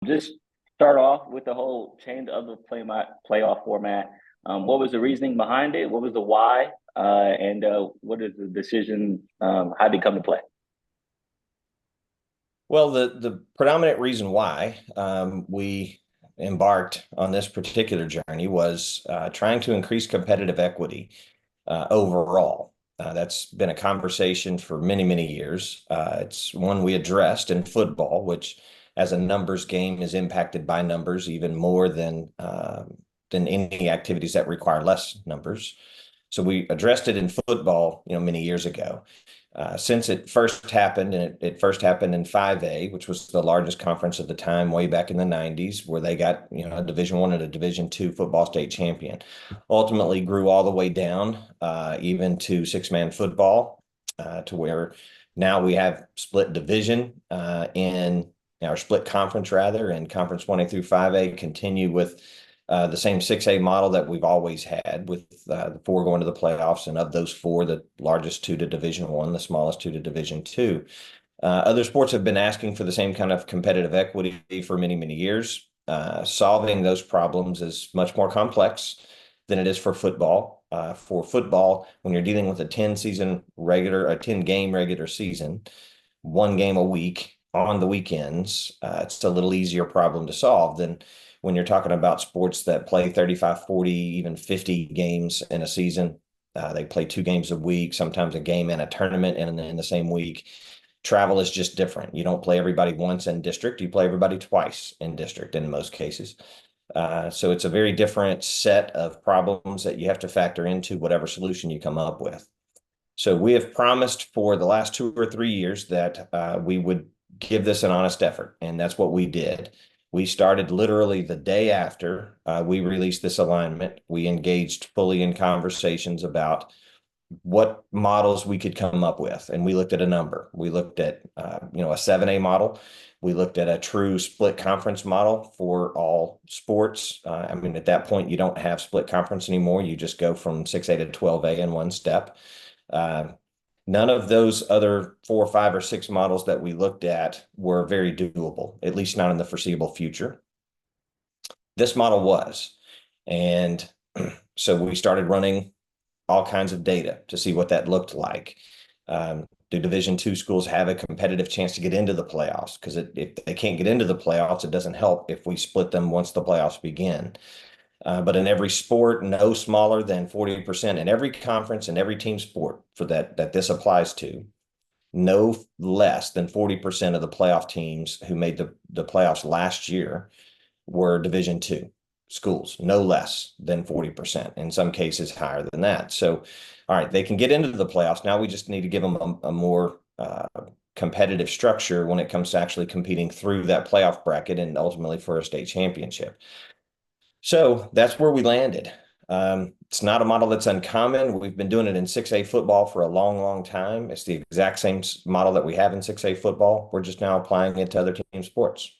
just start off with the whole change of the playoff format. What was the reasoning behind it? What was the why? And what is the decision? How did it come to play? Well, the predominant reason why we embarked on this particular journey was trying to increase competitive equity overall. That's been a conversation for many, many years. It's one we addressed in football, which as a numbers game is impacted by numbers even more than any activities that require less numbers. So we addressed it in football, many years ago. Since it first happened, and it first happened in 5A, which was the largest conference at the time, way back in the 90s, where they got, a Division I and a Division II football state champion. Ultimately grew all the way down, even to six-man football, to where now we have split division in our split conference, rather, and Conference 1A through 5A continue with the same 6A model that we've always had, with the four going to the playoffs, and of those four, the largest two to Division I, the smallest two to Division II. Other sports have been asking for the same kind of competitive equity for many, many years. Solving those problems is much more complex than it is for football. For football, when you're dealing with a 10-game regular season, one game a week on the weekends, it's a little easier problem to solve than when you're talking about sports that play 35, 40, even 50 games in a season. They play 2 games a week, sometimes a game and a tournament in the same week. Travel is just different. You don't play everybody once in district. You play everybody twice in district in most cases. So it's a very different set of problems that you have to factor into whatever solution you come up with. So we have promised for the last 2 or 3 years that we would give this an honest effort, and that's what we did. We started literally the day after we released this alignment. We engaged fully in conversations about what models we could come up with, and we looked at a number. We looked at a 7A model. We looked at a true split conference model for all sports. At that point, you don't have split conference anymore. You just go from 6A to 12A in one step. None of those other 4, 5, or 6 models that we looked at were very doable, at least not in the foreseeable future. This model was. And so we started running all kinds of data to see what that looked like. Do Division II schools have a competitive chance to get into the playoffs? Because if they can't get into the playoffs, it doesn't help if we split them once the playoffs begin. But in every sport, no smaller than 40%. In every conference and every team sport for that this applies to, no less than 40% of the playoff teams who made the playoffs last year were Division II schools, no less than 40%, in some cases higher than that. So, all right, they can get into the playoffs. Now we just need to give them a more competitive structure when it comes to actually competing through that playoff bracket and ultimately for a state championship. So that's where we landed. It's not a model that's uncommon. We've been doing it in 6A football for a long, long time. It's the exact same model that we have in 6A football. We're just now applying it to other team sports.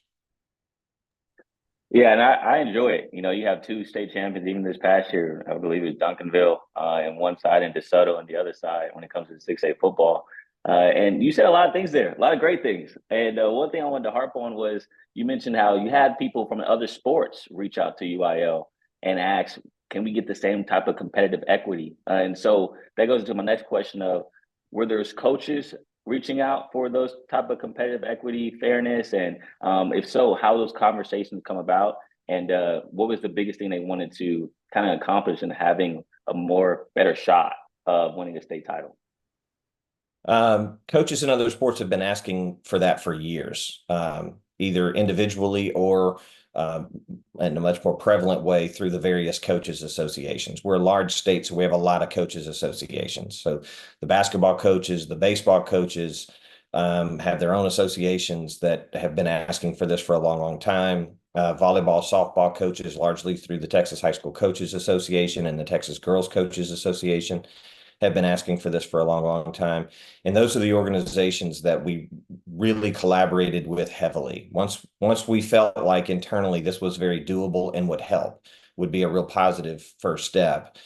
Yeah, and I enjoy it. You have 2 state champions even this past year. I believe it was Duncanville on one side and DeSoto on the other side when it comes to 6A football. And you said a lot of things there, a lot of great things. And one thing I wanted to harp on was you mentioned how you had people from other sports reach out to UIL and ask, can we get the same type of competitive equity? And so that goes to my next question of, were there coaches reaching out for those type of competitive equity, fairness? And if so, how those conversations come about? And what was the biggest thing they wanted to kind of accomplish in having a better shot of winning a state title? Coaches in other sports have been asking for that for years, either individually or in a much more prevalent way through the various coaches associations. We're a large state, so we have a lot of coaches associations. So the basketball coaches, the baseball coaches have their own associations that have been asking for this for a long, long time. Volleyball, softball coaches, largely through the Texas High School Coaches Association and the Texas Girls Coaches Association, have been asking for this for a long, long time. And those are the organizations that we really collaborated with heavily. Once we felt like internally this was very doable and would help, would be a real positive first step,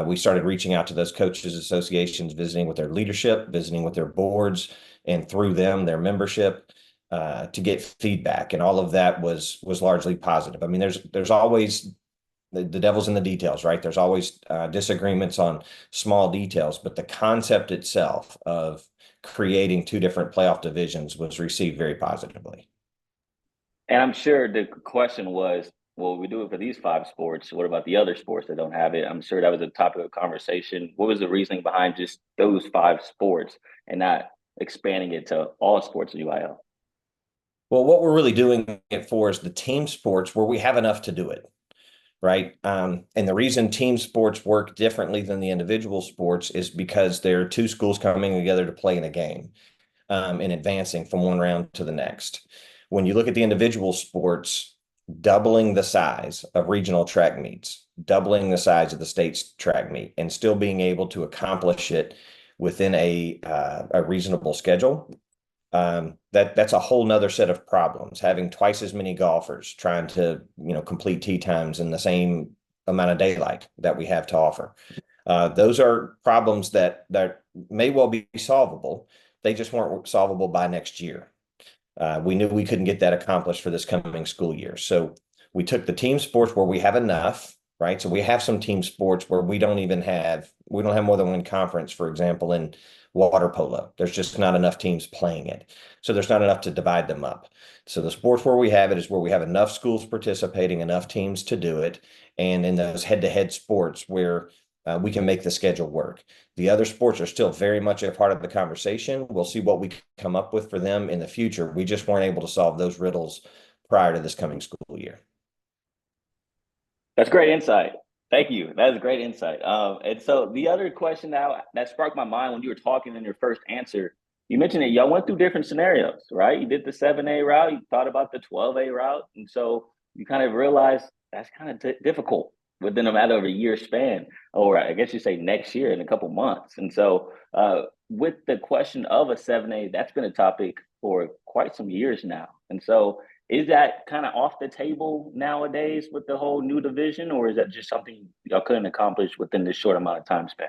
we started reaching out to those coaches associations, visiting with their leadership, visiting with their boards, and through them, their membership, to get feedback, and all of that was largely positive. I mean, there's always the devil's in the details, right? There's always disagreements on small details, but the concept itself of creating two different playoff divisions was received very positively. And I'm sure the question was, well, we do it for these five sports. What about the other sports that don't have it? I'm sure that was a topic of conversation. What was the reasoning behind just those five sports and not expanding it to all sports in UIL? Well, what we're really doing it for is the team sports where we have enough to do it, right? And the reason team sports work differently than the individual sports is because there are two schools coming together to play in a game, and advancing from one round to the next. When you look at the individual sports, doubling the size of regional track meets, doubling the size of the state's track meet, and still being able to accomplish it within a reasonable schedule, that's a whole nother set of problems. Having twice as many golfers trying to complete tee times in the same amount of daylight that we have to offer. Those are problems that may well be solvable. They just weren't solvable by next year. We knew we couldn't get that accomplished for this coming school year. So we took the team sports where we have enough, right? So we have some team sports where we don't have more than one conference, for example, in water polo. There's just not enough teams playing it. So there's not enough to divide them up. So the sports where we have it is where we have enough schools participating, enough teams to do it. And in those head-to-head sports where we can make the schedule work. The other sports are still very much a part of the conversation. We'll see what we come up with for them in the future. We just weren't able to solve those riddles prior to this coming school year. That's great insight. Thank you. That's great insight. And so the other question now that sparked my mind when you were talking in your first answer, you mentioned that y'all went through different scenarios, right? You did the 7A route, you thought about the 12A route, and so you kind of realized that's kind of difficult within a matter of a year span, or I guess you say next year in a couple months. And so with the question of a 7A, that's been a topic for quite some years now. And so is that kind of off the table nowadays with the whole new division, or is that just something y'all couldn't accomplish within this short amount of time span?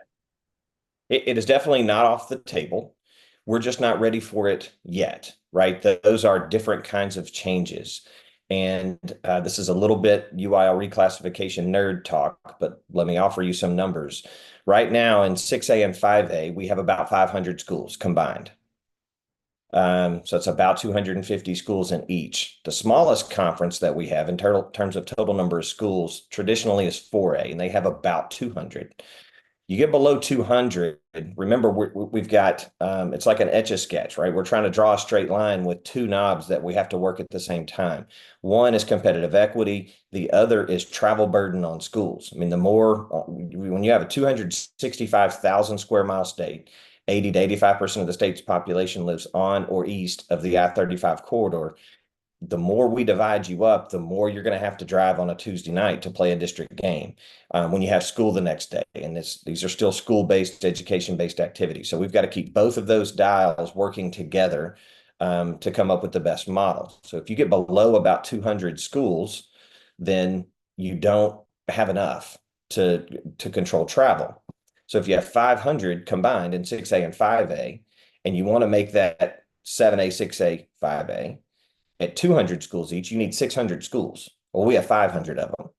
It is definitely not off the table. We're just not ready for it yet, right? Those are different kinds of changes. And this is a little bit UIL reclassification nerd talk, but let me offer you some numbers. Right now in 6A and 5A, we have about 500 schools combined. So it's about 250 schools in each. The smallest conference that we have in terms of total number of schools traditionally is 4A, and they have about 200. You get below 200, remember we've got, it's like an Etch-a-Sketch, right? We're trying to draw a straight line with two knobs that we have to work at the same time. One is competitive equity. The other is travel burden on schools. I mean, when you have a 265,000 square mile state, 80 to 85% of the state's population lives on or east of the I-35 corridor. The more we divide you up, the more you're going to have to drive on a Tuesday night to play a district game when you have school the next day. And these are still school-based, education-based activities. So we've got to keep both of those dials working together to come up with the best model. So if you get below about 200 schools, then you don't have enough to control travel. So if you have 500 combined in 6A and 5A, and you want to make that 7A, 6A, 5A, at 200 schools each, you need 600 schools. Well, we have 500 of them.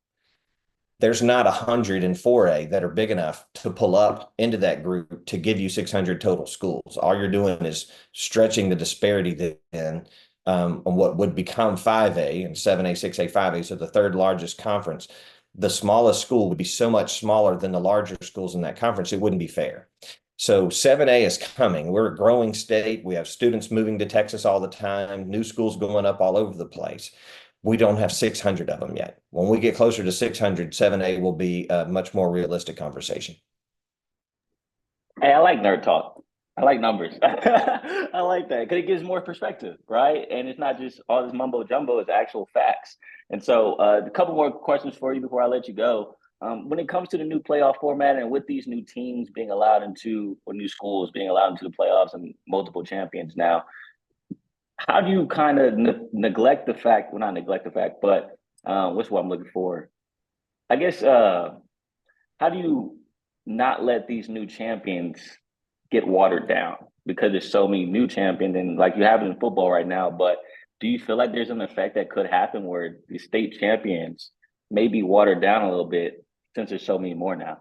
There's not 100 in 4A that are big enough to pull up into that group to give you 600 total schools. All you're doing is stretching the disparity then on what would become 5A and 7A, 6A, 5A, so the third largest conference. The smallest school would be so much smaller than the larger schools in that conference, it wouldn't be fair. So 7A is coming. We're a growing state. We have students moving to Texas all the time, new schools going up all over the place. We don't have 600 of them yet. When we get closer to 600, 7A will be a much more realistic conversation. Hey, I like nerd talk. I like numbers. I like that because it gives more perspective, right? And it's not just all this mumbo jumbo, it's actual facts. And so a couple more questions for you before I let you go. When it comes to the new playoff format and with these new teams being allowed into, or new schools being allowed into the playoffs and multiple champions now, how do you kind of neglect the fact, well, not neglect the fact, but what's what I'm looking for? I guess, how do you not let these new champions get watered down? because there's so many new champions, and like you have it in football right now. But do you feel like there's an effect that could happen where the state champions may be watered down a little bit since there's so many more now?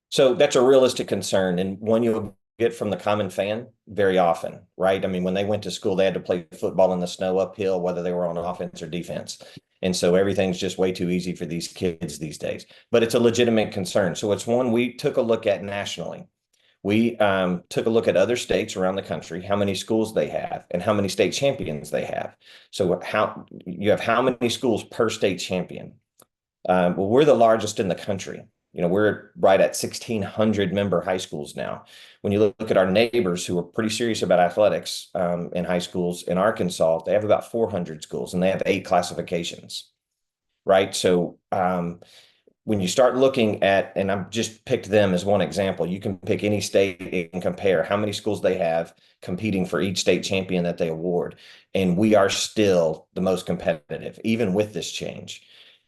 So that's a realistic concern, and one you'll get from the common fan very often, right? I mean, when they went to school, they had to play football in the snow uphill, whether they were on offense or defense. And so everything's just way too easy for these kids these days. But it's a legitimate concern. So it's one we took a look at nationally. We took a look at other states around the country, how many schools they have, and how many state champions they have. So how many schools per state champion? Well, we're the largest in the country. We're right at 1,600 member high schools now. When you look at our neighbors who are pretty serious about athletics in high schools in Arkansas, they have about 400 schools and they have 8 classifications, right? So when you start looking at, and I've just picked them as one example, you can pick any state and compare how many schools they have competing for each state champion that they award. And we are still the most competitive, even with this change.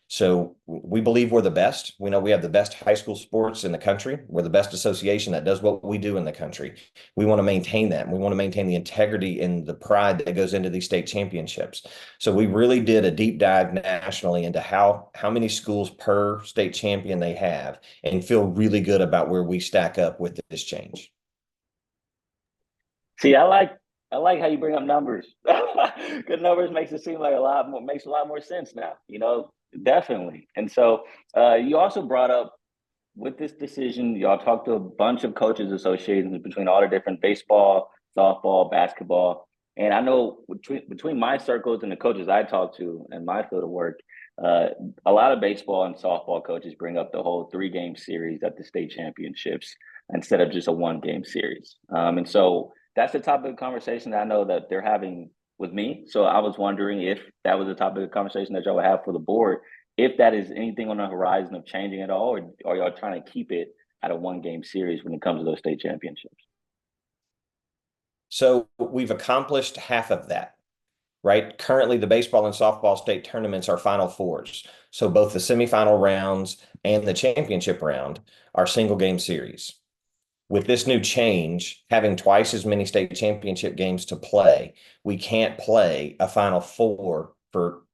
So we believe we're the best. We know we have the best high school sports in the country. We're the best association that does what we do in the country. We want to maintain that. We want to maintain the integrity and the pride that goes into these state championships. So we really did a deep dive nationally into how many schools per state champion they have and feel really good about where we stack up with this change. See, I like how you bring up numbers. Good numbers makes it seem like makes a lot more sense now, definitely. And so you also brought up with this decision, y'all talked to a bunch of coaches associations between all the different baseball, softball, basketball. And I know between my circles and the coaches I talk to in my field of work, uh, a lot of baseball and softball coaches bring up the whole 3-game series at the state championships instead of just a 1-game series. And so that's the topic of conversation that I know that they're having with me. So I was wondering if that was a topic of conversation that y'all would have for the board, if that is anything on the horizon of changing at all, or are y'all trying to keep it at a 1-game series when it comes to those state championships? So we've accomplished half of that, right? Currently, the baseball and softball state tournaments are Final Fours. So both the semifinal rounds and the championship round are single game series. With this new change, having twice as many state championship games to play, we can't play a Final Four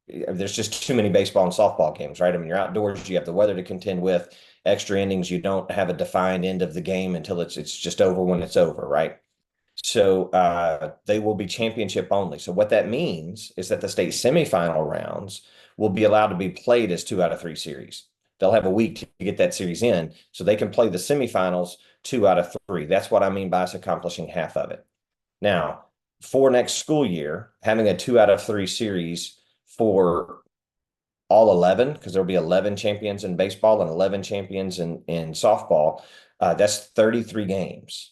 there's just too many baseball and softball games, right? I mean, you're outdoors, you have the weather to contend with, extra innings, you don't have a defined end of the game until it's just over when it's over, right? So they will be championship only. So what that means is that the state semifinal rounds will be allowed to be played as 2 out of 3 series. They'll have a week to get that series in, so they can play the semifinals 2 out of 3. That's what I mean by us accomplishing half of it. Now, for next school year, having a 2 out of 3 series for all 11, because there'll be 11 champions in baseball and 11 champions in softball, that's 33 games.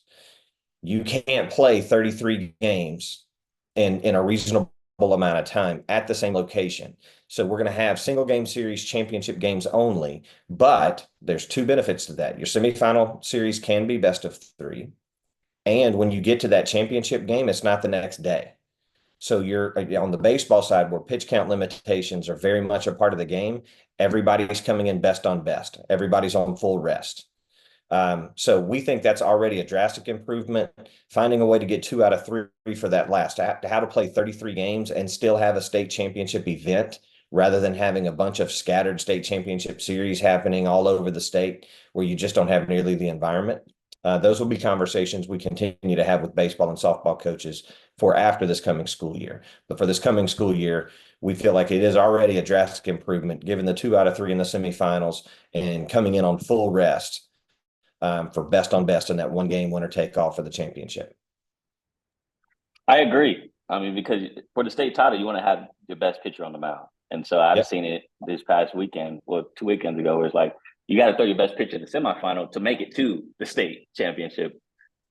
You can't play 33 games in a reasonable amount of time at the same location. So we're going to have single game series championship games only, but there's 2 benefits to that. Your semifinal series can be best of 3. And when you get to that championship game, it's not the next day. So you're on the baseball side where pitch count limitations are very much a part of the game. Everybody's coming in best on best. Everybody's on full rest. So we think that's already a drastic improvement. Finding a way to get 2 out of 3 for that last, how to play 33 games and still have a state championship event rather than having a bunch of scattered state championship series happening all over the state where you just don't have nearly the environment. Those will be conversations we continue to have with baseball and softball coaches for after this coming school year. But for this coming school year, we feel like it is already a drastic improvement given the 2 out of 3 in the semifinals and coming in on full rest for best on best in that 1-game winner take all for the championship. I agree. I mean, because for the state title, you want to have your best pitcher on the mound. And so I've seen it this past weekend, 2 weekends ago, where it's like, you got to throw your best pitcher in the semifinal to make it to the state championship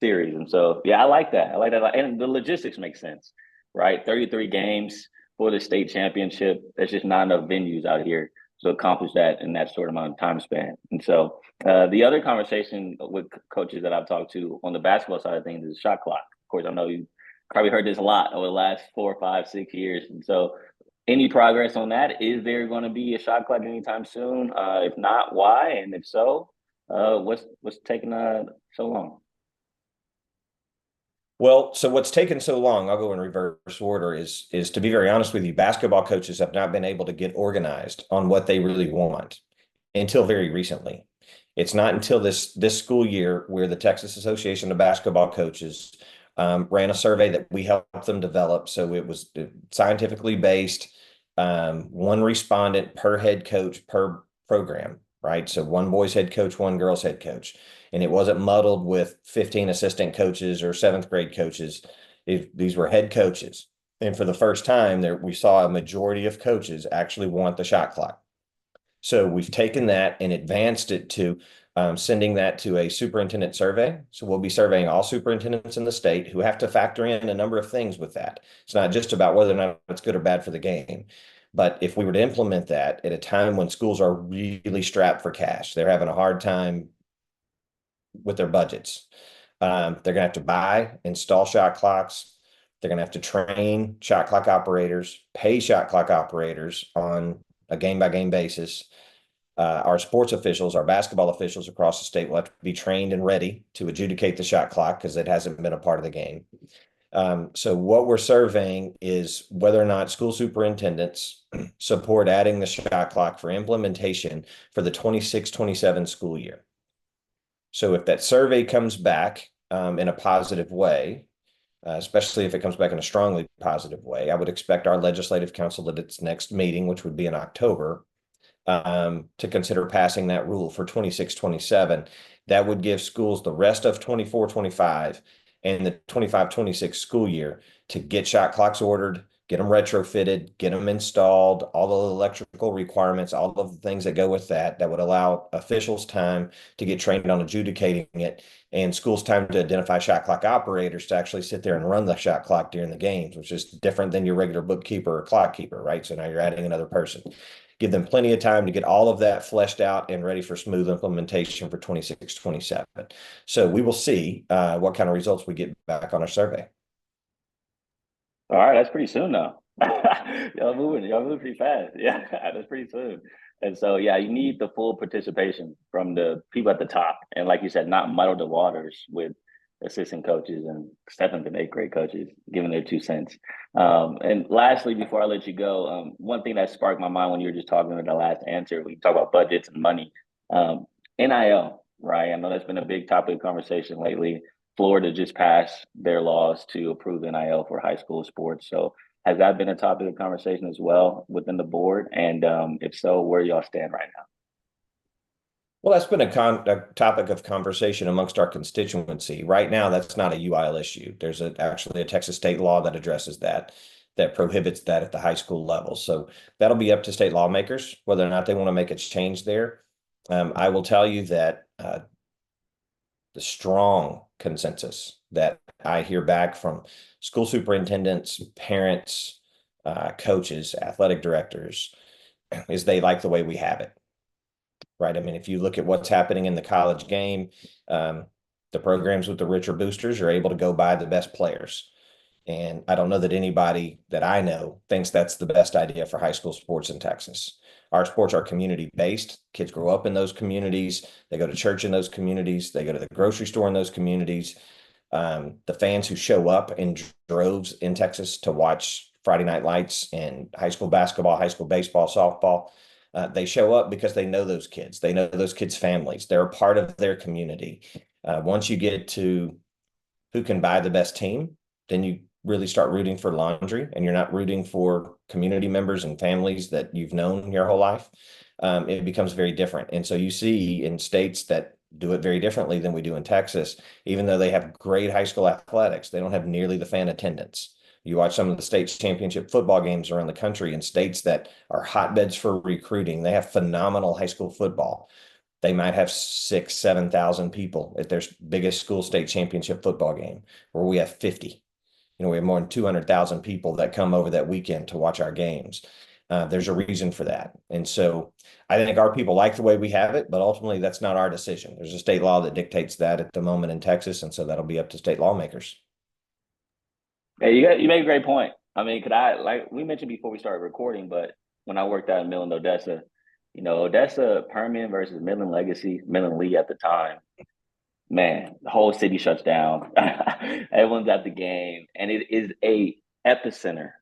series. And so, yeah, I like that. I like that. And the logistics make sense, right? 33 games for the state championship. There's just not enough venues out here to accomplish that in that short amount of time span. And so the other conversation with coaches that I've talked to on the basketball side of things is shot clock. Of course, I know you probably heard this a lot over the last 4, 5, 6 years. And so any progress on that? Is there going to be a shot clock anytime soon? If not, why? And if so, what's taking so long? Well, so what's taken so long, I'll go in reverse order, is to be very honest with you, basketball coaches have not been able to get organized on what they really want until very recently. It's not until this school year where the Texas Association of Basketball Coaches ran a survey that we helped them develop. So it was scientifically based, one respondent per head coach per program, right? So one boy's head coach, one girl's head coach, and it wasn't muddled with 15 assistant coaches or seventh grade coaches. These were head coaches. And for the first time, there we saw a majority of coaches actually want the shot clock. So we've taken that and advanced it to sending that to a superintendent survey. So we'll be surveying all superintendents in the state who have to factor in a number of things with that. It's not just about whether or not it's good or bad for the game. But if we were to implement that at a time when schools are really strapped for cash, they're having a hard time with their budgets. They're going to have to buy, install shot clocks. They're going to have to train shot clock operators, pay shot clock operators on a game by game basis. Our sports officials, our basketball officials across the state will have to be trained and ready to adjudicate the shot clock because it hasn't been a part of the game. So what we're surveying is whether or not school superintendents support adding the shot clock for implementation for the 26-27 school year. So if that survey comes back in a positive way, especially if it comes back in a strongly positive way, I would expect our legislative council at its next meeting, which would be in October, to consider passing that rule for 26-27. That would give schools the rest of 24-25 and the 25-26 school year to get shot clocks ordered, get them retrofitted, get them installed, all the electrical requirements, all of the things that go with that, that would allow officials time to get trained on adjudicating it, and schools time to identify shot clock operators to actually sit there and run the shot clock during the games, which is different than your regular bookkeeper or clock keeper, right? So now you're adding another person. Give them plenty of time to get all of that fleshed out and ready for smooth implementation for 26-27. So we will see what kind of results we get back on our survey. All right, that's pretty soon though. Y'all moving pretty fast. Yeah, that's pretty soon. And so, yeah, you need the full participation from the people at the top, and like you said, not muddle the waters with assistant coaches and seventh and eighth grade coaches giving their 2 cents. And lastly, before I let you go, one thing that sparked my mind when you were just talking about the last answer, we talk about budgets and money, NIL, right? I know that's been a big topic of conversation lately. Florida just passed their laws to approve NIL for high school sports. So has that been a topic of conversation as well within the board? And if so, where y'all stand right now? Well, that's been a topic of conversation amongst our constituency. Right now, that's not a UIL issue. There's actually a Texas state law that addresses that, that prohibits that at the high school level. So that'll be up to state lawmakers, whether or not they want to make a change there. I will tell you that the strong consensus that I hear back from school superintendents, parents, coaches, athletic directors, is they like the way we have it. Right. I mean, if you look at what's happening in the college game, the programs with the richer boosters are able to go buy the best players. And I don't know that anybody that I know thinks that's the best idea for high school sports in Texas. Our sports are community based. Kids grow up in those communities. They go to church in those communities. They go to the grocery store in those communities. The fans who show up in droves in Texas to watch Friday Night Lights and high school basketball, high school baseball, softball, they show up because they know those kids. They know those kids' families. They're a part of their community. Once you get to who can buy the best team, then you really start rooting for laundry, and you're not rooting for community members and families that you've known your whole life. It becomes very different. And so you see in states that do it very differently than we do in Texas, even though they have great high school athletics, they don't have nearly the fan attendance. You watch some of the state championship football games around the country in states that are hotbeds for recruiting. They have phenomenal high school football. They might have 6,000, 7,000 people at their biggest school state championship football game, where we have 50. We have more than 200,000 people that come over that weekend to watch our games. There's a reason for that. And so I think our people like the way we have it, but ultimately that's not our decision. There's a state law that dictates that at the moment in Texas. And so that'll be up to state lawmakers. Hey, you make a great point. I mean, could I, like we mentioned before we started recording, but when I worked out in Midland, Odessa, Odessa Permian versus Midland Legacy, Midland Lee at the time, man, the whole city shuts down. Everyone's at the game, and it is a epicenter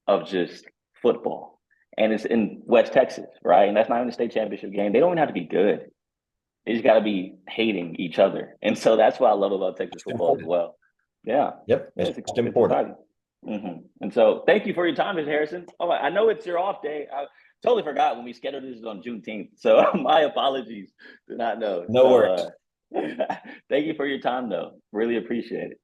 of just football. And it's in West Texas, right? And that's not even a state championship game. They don't even have to be good. They just got to be hating each other. And so that's what I love about Texas football as well. Yeah. Yep, Yeah, it's important. And so thank you for your time, Ms. Harrison. Oh, I know it's your off day. I totally forgot when we scheduled this on Juneteenth. So my apologies. Did not know. No worries. Thank you for your time, though. Really appreciate it.